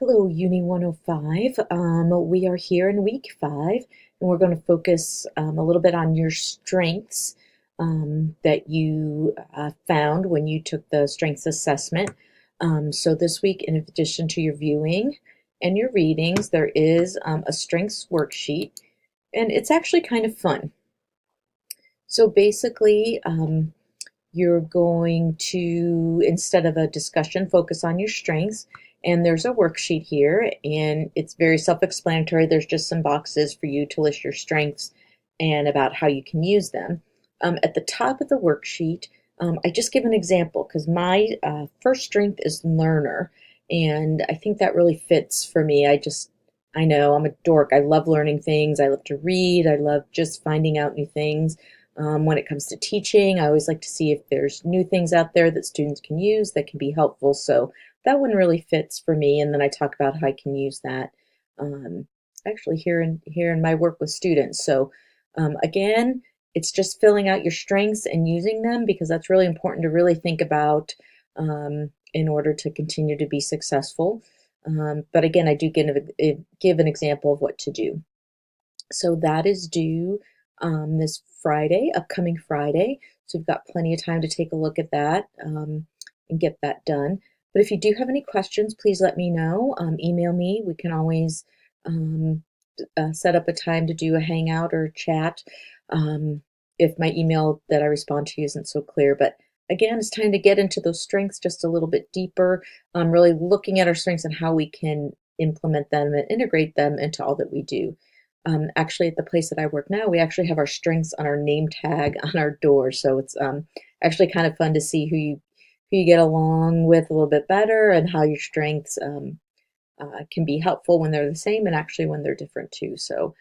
Hello, uni105. We are here in week 5, and we're going to focus a little bit on your strengths that you found when you took the strengths assessment. So this week, in addition to your viewing and your readings, there is a strengths worksheet, and it's actually kind of fun. So basically, you're going to, instead of a discussion, focus on your strengths. And there's a worksheet here, and it's very self-explanatory. There's just some boxes for you to list your strengths and about how you can use them. At the top of the worksheet, I just give an example because my first strength is learner, and I think that really fits for me. I know I'm a dork. I love learning things. I love to read. I love just finding out new things. When it comes to teaching, I always like to see if there's new things out there that students can use that can be helpful. So that one really fits for me. And then I talk about how I can use that um, actually here in my work with students. So again, it's just filling out your strengths and using them because that's really important to really think about in order to continue to be successful. But again, I do give an example of what to do. So that is due this Friday, upcoming Friday. So we've got plenty of time to take a look at that and get that done. But if you do have any questions, please let me know. Email me. We can always um, set up a time to do a hangout or chat if my email that I respond to isn't so clear. But again, it's time to get into those strengths just a little bit deeper, really looking at our strengths and how we can implement them and integrate them into all that we do. Actually, at the place that I work now, we actually have our strengths on our name tag on our door. So it's actually kind of fun to see who you get along with a little bit better and how your strengths can be helpful when they're the same and actually when they're different too. So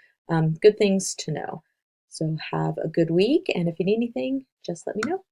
good things to know. So have a good week, and if you need anything, just let me know.